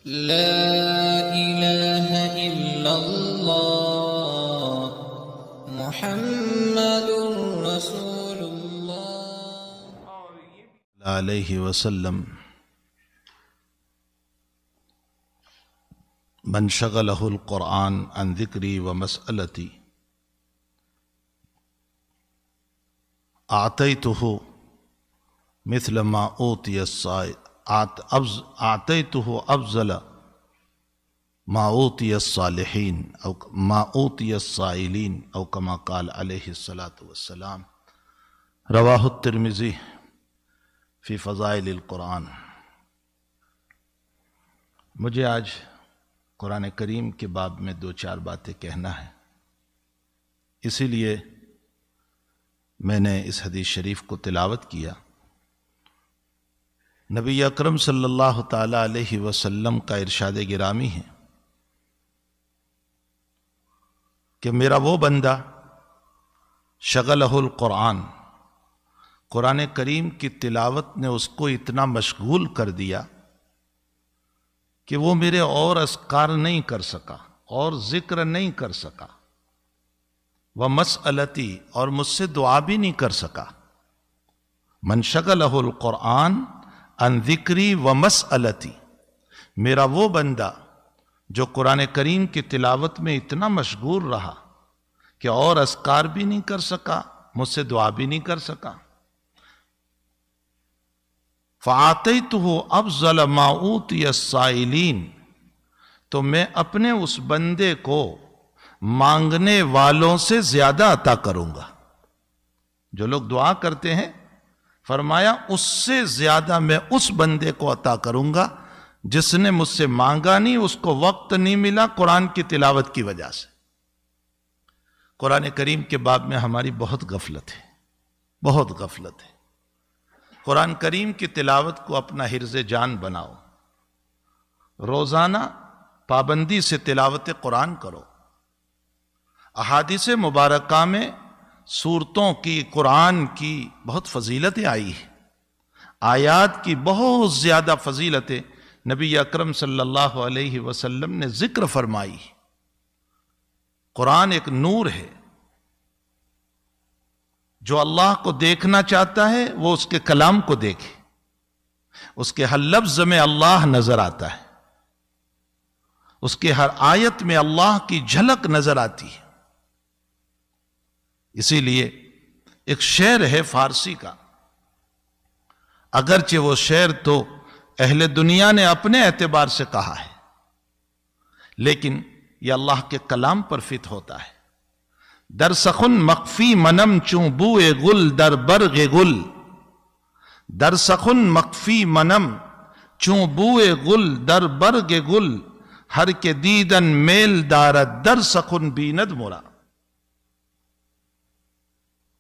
لا إله إلا الله محمد رسول الله علیہ وسلم من شغلہ القرآن عن ذکری و مسئلتی اعطیتہ مثل ما اوتی اعطیتہ افضل ما اوتی الصالحین او ما اوتی السائلین او کما قال علیہ السلام رواہ الترمذی فی فضائل القرآن۔ مجھے آج قرآن کریم کے باب میں دو چار باتیں کہنا ہے، اسی لیے میں نے اس حدیث شریف کو تلاوت کیا۔ نبی اکرم صلی اللہ تعالی علیہ وسلم کا ارشاد گرامی ہے کہ میرا وہ بندہ شغلہ القرآن، قرآن کریم کی تلاوت نے اس کو اتنا مشغول کر دیا کہ وہ میرے اور اذکار نہیں کر سکا اور ذکر نہیں کر سکا، وَمَسْأَلَتِي اور مجھ سے دعا بھی نہیں کر سکا۔ من شغلہ القرآن عن ذکری ومسألتی، میرا وہ بندہ جو قرآن کریم کی تلاوت میں اتنا مشغول رہا کہ اور اذکار بھی نہیں کر سکا، مجھ سے دعا بھی نہیں کر سکا۔ فَآتَيْتُهُ أَفْضَلَ مَا أُوتِيَ السَّائِلِينَ، تو میں اپنے اس بندے کو مانگنے والوں سے زیادہ عطا کروں گا۔ جو لوگ دعا کرتے ہیں فرمایا اس سے زیادہ میں اس بندے کو عطا کروں گا جس نے مجھ سے مانگا نہیں، اس کو وقت نہیں ملا قرآن کی تلاوت کی وجہ سے۔ قرآن کریم کے باب میں ہماری بہت غفلت ہے، بہت غفلت ہے۔ قرآن کریم کی تلاوت کو اپنا حرز جان بناؤ، روزانہ پابندی سے تلاوت قرآن کرو۔ احادیث مبارکہ میں سورتوں کی، قرآن کی بہت فضیلتیں آئی ہیں، آیات کی بہت زیادہ فضیلتیں نبی اکرم صلی اللہ علیہ وسلم نے ذکر فرمائی۔ قرآن ایک نور ہے، جو اللہ کو دیکھنا چاہتا ہے وہ اس کے کلام کو دیکھے، اس کے ہر لفظ میں اللہ نظر آتا ہے، اس کے ہر آیت میں اللہ کی جھلک نظر آتی ہے۔ اسی لیے ایک شعر ہے فارسی کا، اگرچہ وہ شعر تو اہل دنیا نے اپنے اعتبار سے کہا ہے، لیکن یہ اللہ کے کلام پر فٹ ہوتا ہے۔ در سخن مخفی منم چوں بوئے گل در برگ گل، در سخن مخفی منم چوں بوئے گل در برگ گل، ہر کے دیدن میل دارد در سخن بیند مرا۔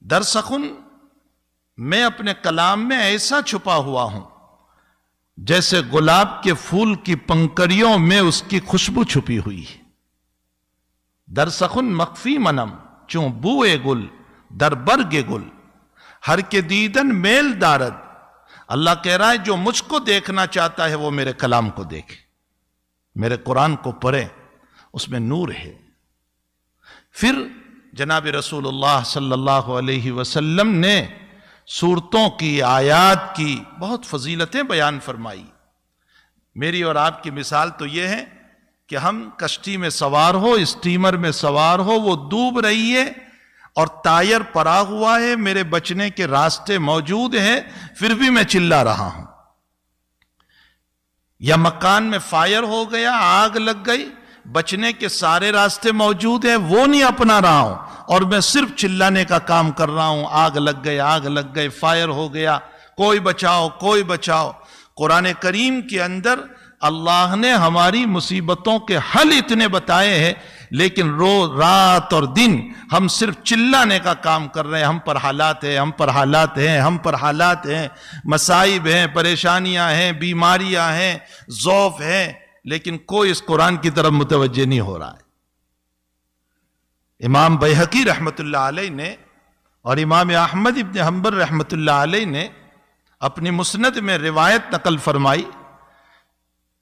در سخن میں اپنے کلام میں ایسا چھپا ہوا ہوں جیسے گلاب کے پھول کی پنکڑیوں میں اس کی خوشبو چھپی ہوئی ہے۔ در سخن مخفی منم چوں بوئے گل در برگ گل، ہر کے دیدن میل دارد۔ اللہ کہہ رہا ہے جو مجھ کو دیکھنا چاہتا ہے وہ میرے کلام کو دیکھے، میرے قرآن کو پڑھے، اس میں نور ہے۔ پھر جناب رسول اللہ صلی اللہ علیہ وسلم نے سورتوں کی، آیات کی بہت فضیلتیں بیان فرمائی۔ میری اور آپ کی مثال تو یہ ہے کہ ہم کشتی میں سوار ہو، اسٹیمر میں سوار ہو، وہ ڈوب رہی ہے اور ٹائر پڑا ہوا ہے، میرے بچنے کے راستے موجود ہیں، پھر بھی میں چلا رہا ہوں۔ یا مکان میں فائر ہو گیا، آگ لگ گئی، بچنے کے سارے راستے موجود ہیں، وہ نہیں اپنا رہا ہوں اور میں صرف چلانے کا کام کر رہا ہوں، آگ لگ گئی، آگ لگ گئی، فائر ہو گیا، کوئی بچاؤ، کوئی بچاؤ۔ قرآن کریم کے اندر اللہ نے ہماری مصیبتوں کے حل اتنے بتائے ہیں، لیکن رات اور دن ہم صرف چلانے کا کام کر رہے ہیں۔ ہم پر حالات ہیں، ہم پر حالات ہیں، ہم پر حالات ہیں، مصائب ہیں، پریشانیاں ہیں، بیماریاں ہیں، ضعف ہیں، لیکن کوئی اس قرآن کی طرف متوجہ نہیں ہو رہا ہے۔ امام بیہقی رحمت اللہ علیہ نے اور امام احمد ابن حنبل رحمت اللہ علیہ نے اپنی مسند میں روایت نقل فرمائی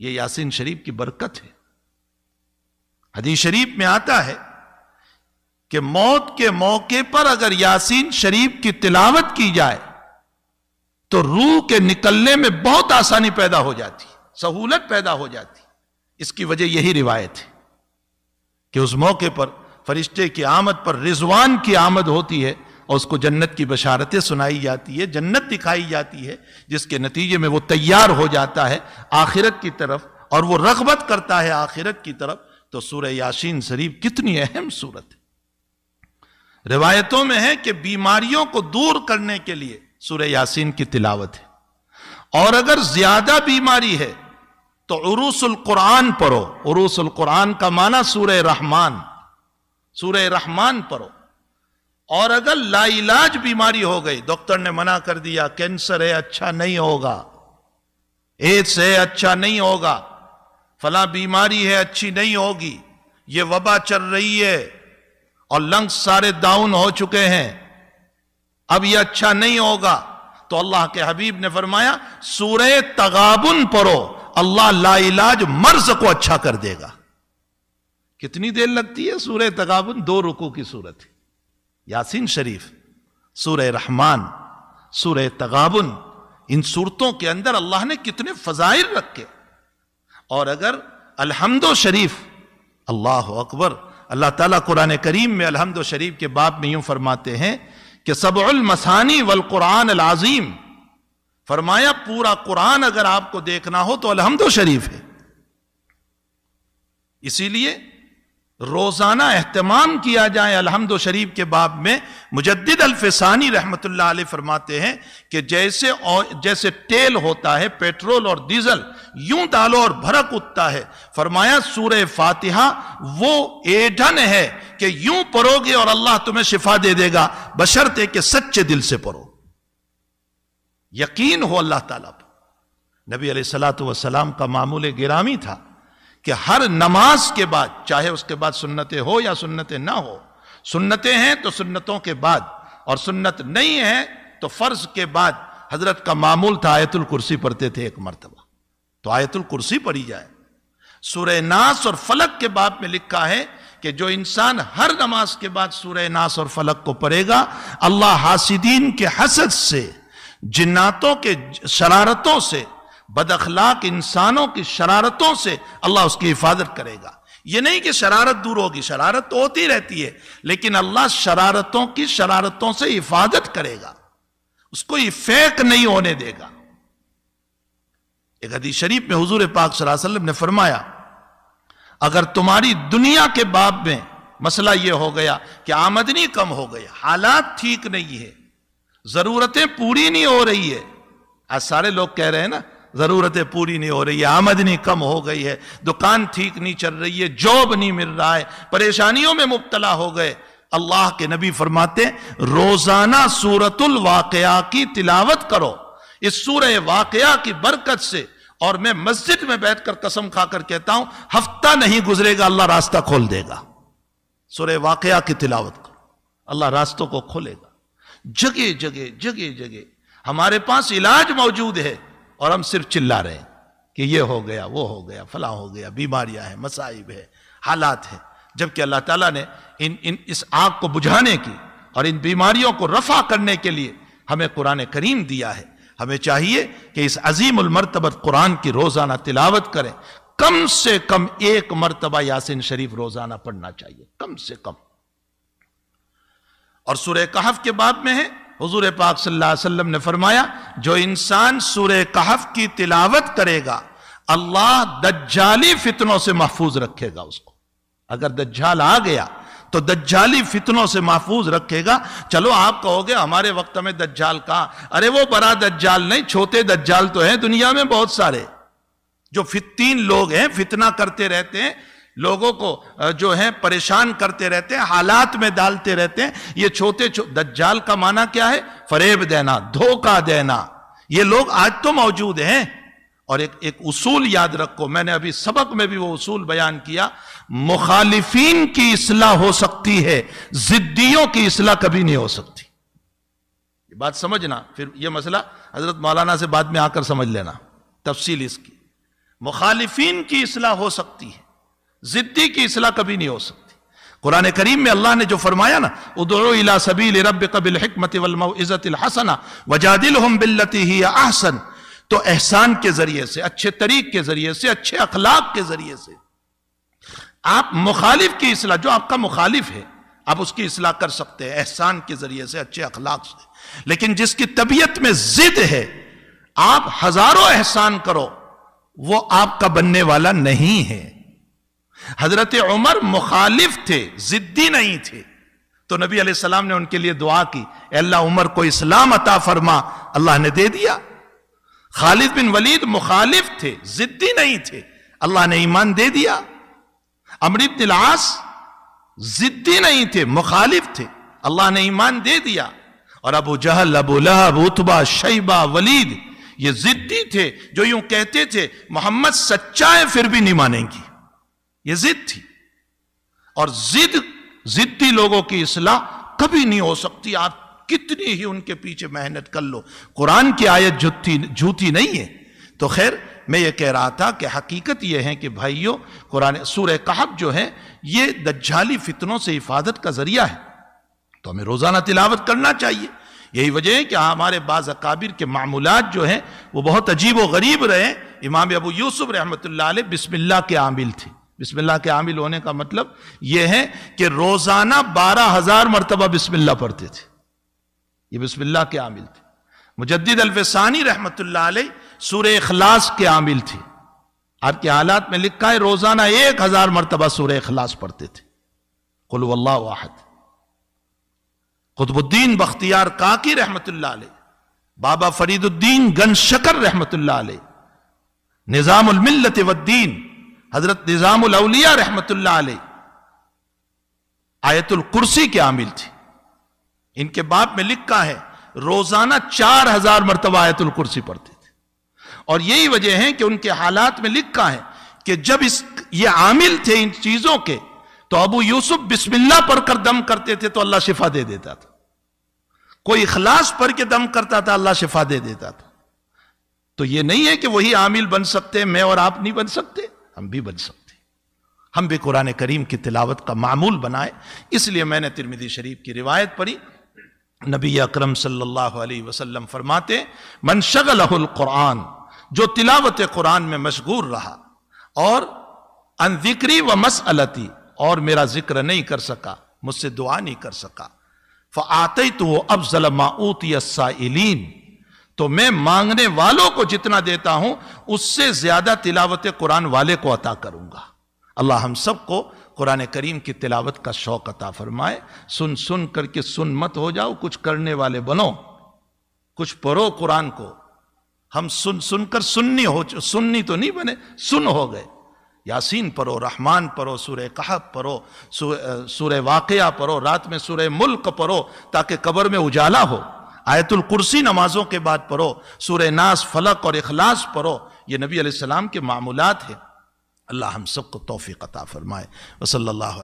یہ یاسین شریف کی برکت ہے۔ حدیث شریف میں آتا ہے کہ موت کے موقع پر اگر یاسین شریف کی تلاوت کی جائے تو روح کے نکلنے میں بہت آسانی پیدا ہو جاتی، سہولت پیدا ہو جاتی۔ اس کی وجہ یہی روایت ہے کہ اس موقع پر فرشتے کی آمد پر رضوان کی آمد ہوتی ہے اور اس کو جنت کی بشارتیں سنائی جاتی ہے، جنت دکھائی جاتی ہے، جس کے نتیجے میں وہ تیار ہو جاتا ہے آخرت کی طرف اور وہ رغبت کرتا ہے آخرت کی طرف۔ تو سورہ یاسین شریف کتنی اہم سورت ہے۔ روایتوں میں ہے کہ بیماریوں کو دور کرنے کے لیے سورہ یاسین کی تلاوت ہے، اور اگر زیادہ بیماری ہے تو عروس القرآن پڑھو۔ عروس القرآن کا معنی سورہ رحمان، سورہ رحمان پڑھو۔ اور اگر لا علاج بیماری ہو گئی، ڈاکٹر نے منع کر دیا کینسر ہے اچھا نہیں ہوگا، ایڈس ہے اچھا نہیں ہوگا، فلاں بیماری ہے اچھی نہیں ہوگی، یہ وبا چل رہی ہے اور لنگز سارے ڈاؤن ہو چکے ہیں، اب یہ اچھا نہیں ہوگا، تو اللہ کے حبیب نے فرمایا سورہ تغابن پڑھو، اللہ لا علاج مرض کو اچھا کر دے گا۔ کتنی دیر لگتی ہے سورہ تغابن؟ 2 رکوع کی سورت ہے۔ یاسین شریف، سورہ رحمان، سورہ تغابن، ان سورتوں کے اندر اللہ نے کتنے فضائل رکھے۔ اور اگر الحمد شریف، اللہ اکبر، اللہ تعالیٰ قرآن کریم میں الحمد شریف کے باب میں یوں فرماتے ہیں کہ سبع المثانی والقرآن العظیم، فرمایا پورا قرآن اگر آپ کو دیکھنا ہو تو الحمد شریف ہے۔ اسی لیے روزانہ اہتمام کیا جائے الحمد شریف کے باب میں۔ مجدد الفسانی رحمت اللہ علیہ فرماتے ہیں کہ جیسے تیل ہوتا ہے، پیٹرول اور ڈیزل، یوں ڈالو اور بھڑک اٹھتا ہے، فرمایا سورہ فاتحہ وہ ایندھن ہے کہ یوں پڑھو گے اور اللہ تمہیں شفا دے دے گا، بشرطے کہ سچے دل سے پڑھو، یقین ہو اللہ تعالیٰ پر۔ نبی علیہ الصلوۃ والسلام کا معمول گرامی تھا کہ ہر نماز کے بعد، چاہے اس کے بعد سنتیں ہو یا سنتیں نہ ہو، سنتیں ہیں تو سنتوں کے بعد، اور سنت نہیں ہے تو فرض کے بعد، حضرت کا معمول تھا آیت الکرسی پڑھتے تھے 1 مرتبہ، تو آیت الکرسی پڑھی جائے۔ سورہ ناس اور فلق کے باب میں لکھا ہے کہ جو انسان ہر نماز کے بعد سورہ ناس اور فلق کو پڑھے گا، اللہ حاسدین کے حسد سے، جناتوں کے شرارتوں سے، بد اخلاق انسانوں کی شرارتوں سے اللہ اس کی حفاظت کرے گا۔ یہ نہیں کہ شرارت دور ہوگی، شرارت تو ہوتی رہتی ہے، لیکن اللہ شرارتوں کی شرارتوں سے حفاظت کرے گا، اس کو یہ فیک نہیں ہونے دے گا۔ ایک حدیث شریف میں حضور پاک صلی اللہ علیہ وسلم نے فرمایا اگر تمہاری دنیا کے باب میں مسئلہ یہ ہو گیا کہ آمدنی کم ہو گئی، حالات ٹھیک نہیں ہے، ضرورتیں پوری نہیں ہو رہی ہے، آج سارے لوگ کہہ رہے ہیں نا ضرورتیں پوری نہیں ہو رہی ہے، آمدنی کم ہو گئی ہے، دکان ٹھیک نہیں چل رہی ہے، جاب نہیں مل رہا ہے، پریشانیوں میں مبتلا ہو گئے، اللہ کے نبی فرماتے روزانہ سورۃ الواقعہ کی تلاوت کرو۔ اس سورہ واقعہ کی برکت سے، اور میں مسجد میں بیٹھ کر قسم کھا کر کہتا ہوں ہفتہ نہیں گزرے گا اللہ راستہ کھول دے گا۔ سورہ واقعہ کی تلاوت کرو، اللہ راستوں کو کھولے گا۔ جگہ جگہ جگہ جگہ ہمارے پاس علاج موجود ہے اور ہم صرف چلا رہے ہیں کہ یہ ہو گیا، وہ ہو گیا، فلاں ہو گیا، بیماریاں ہیں، مصائب ہے، حالات ہیں، جبکہ اللہ تعالیٰ نے اس آگ کو بجھانے کی اور ان بیماریوں کو رفع کرنے کے لیے ہمیں قرآن کریم دیا ہے۔ ہمیں چاہیے کہ اس عظیم المرتبت قرآن کی روزانہ تلاوت کریں، کم سے کم 1 مرتبہ یاسین شریف روزانہ پڑھنا چاہیے، کم سے کم۔ اور سورہ کہف کے باب میں ہے، حضور پاک صلی اللہ علیہ وسلم نے فرمایا جو انسان سورہ کہف کی تلاوت کرے گا اللہ دجالی فتنوں سے محفوظ رکھے گا اس کو۔ اگر دجال آ گیا تو دجالی فتنوں سے محفوظ رکھے گا۔ چلو آپ کہو گے ہمارے وقت میں دجال کہاں، ارے وہ بڑا دجال نہیں، چھوٹے دجال تو ہیں دنیا میں بہت سارے، جو فتین لوگ ہیں، فتنہ کرتے رہتے ہیں، لوگوں کو جو ہیں پریشان کرتے رہتے ہیں، حالات میں ڈالتے رہتے ہیں۔ یہ چھوٹے دجال کا معنی کیا ہے؟ فریب دینا، دھوکہ دینا۔ یہ لوگ آج تو موجود ہیں۔ اور ایک اصول یاد رکھو، میں نے ابھی سبق میں بھی وہ اصول بیان کیا، مخالفین کی اصلاح ہو سکتی ہے، ضدیوں کی اصلاح کبھی نہیں ہو سکتی۔ یہ بات سمجھنا، پھر یہ مسئلہ حضرت مولانا سے بعد میں آ کر سمجھ لینا تفصیل اس کی۔ مخالفین کی اصلاح ہو سکتی ہے، ضدی کی اصلاح کبھی نہیں ہو سکتی۔ قرآن کریم میں اللہ نے جو فرمایا نا، ادعو الی سبیل ربک بالحکمت والموعظۃ الحسنہ وجادلہم باللتی ہی احسن، تو احسان کے ذریعے سے، اچھے طریق کے ذریعے سے، اچھے اخلاق کے ذریعے سے آپ مخالف کی اصلاح، جو آپ کا مخالف ہے آپ اس کی اصلاح کر سکتے ہیں احسان کے ذریعے سے، اچھے اخلاق سے۔ لیکن جس کی طبیعت میں ضد ہے، آپ ہزاروں احسان کرو، وہ آپ کا بننے والا نہیں ہے۔ حضرت عمر مخالف تھے، ضدی نہیں تھے، تو نبی علیہ السلام نے ان کے لیے دعا کی، اے اللہ عمر کو اسلام عطا فرما، اللہ نے دے دیا۔ خالد بن ولید مخالف تھے، ضدی نہیں تھے، اللہ نے ایمان دے دیا۔ عمرو بن العاص ضدی نہیں تھے، مخالف تھے، اللہ نے ایمان دے دیا۔ اور ابو جہل، ابو لہب، عتبہ، شیبہ، ولید، یہ ضدی تھے، جو یوں کہتے تھے محمد سچا ہے پھر بھی نہیں مانیں گی، یہ ضد تھی۔ اور ضدی لوگوں کی اصلاح کبھی نہیں ہو سکتی، آپ کتنی ہی ان کے پیچھے محنت کر لو، قرآن کی آیت جھوٹی نہیں ہے۔ تو خیر، میں یہ کہہ رہا تھا کہ حقیقت یہ ہے کہ بھائیوں، قرآن سورہ کہف جو ہے یہ دجالی فتنوں سے حفاظت کا ذریعہ ہے، تو ہمیں روزانہ تلاوت کرنا چاہیے۔ یہی وجہ ہے کہ ہمارے بعض اکابر کے معمولات جو ہیں وہ بہت عجیب و غریب رہے۔ امام ابو یوسف رحمۃ اللہ علیہ بسم اللہ کے عامل تھے۔ بسم اللہ کے عامل ہونے کا مطلب یہ ہے کہ روزانہ 12,000 مرتبہ بسم اللہ پڑھتے تھے، یہ بسم اللہ کے عامل تھے۔ مجدد الفسانی رحمۃ اللہ علیہ سورہ اخلاص کے عامل تھے، آپ کے حالات میں لکھا ہے روزانہ 1,000 مرتبہ سورہ اخلاص پڑھتے تھے، قل هو اللہ احد۔ قطب الدین بختیار کاکی رحمۃ اللہ علیہ، بابا فرید الدین گن شکر رحمۃ اللہ علیہ، نظام الملت والدین حضرت نظام الاولیاء رحمۃ اللہ علیہ آیت الکرسی کے عامل تھے۔ ان کے باب میں لکھا ہے روزانہ 4,000 مرتبہ آیت الکرسی پڑھتے تھے۔ اور یہی وجہ ہے کہ ان کے حالات میں لکھا ہے کہ جب یہ عامل تھے ان چیزوں کے، تو ابو یوسف بسم اللہ پڑھ کر دم کرتے تھے تو اللہ شفا دے دیتا تھا، کوئی اخلاص پڑھ کے دم کرتا تھا اللہ شفا دے دیتا تھا۔ تو یہ نہیں ہے کہ وہی عامل بن سکتے، میں اور آپ نہیں بن سکتے، ہم بھی بن سکتے، ہم بھی قرآن کریم کی تلاوت کا معمول بنائے۔ اس لیے میں نے ترمذی شریف کی روایت پڑھی، نبی اکرم صلی اللہ علیہ وسلم فرماتے من شغلہ القرآن، جو تلاوت قرآن میں مشغول رہا، اور ان ذکری و مسئلتی، اور میرا ذکر نہیں کر سکا، مجھ سے دعا نہیں کر سکا، فآتیتہ افضل ما اوتی السائلین، تو میں مانگنے والوں کو جتنا دیتا ہوں اس سے زیادہ تلاوت قرآن والے کو عطا کروں گا۔ اللہ ہم سب کو قرآن کریم کی تلاوت کا شوق عطا فرمائے۔ سن کر کے سن مت ہو جاؤ، کچھ کرنے والے بنو، کچھ پڑھو قرآن کو۔ ہم سن کر سنی تو نہیں بنے، سن ہو گئے۔ یاسین پڑھو، رحمان پڑھو، سورہ کہف پڑھو، سورہ واقعہ پڑھو، رات میں سورہ ملک پڑھو تاکہ قبر میں اجالا ہو، آیت الکرسی نمازوں کے بعد پڑھو، سورہ ناس، فلق اور اخلاص پڑھو۔ یہ نبی علیہ السلام کے معمولات ہیں۔ اللہ ہم سب کو توفیق عطا فرمائے۔ وصلی اللہ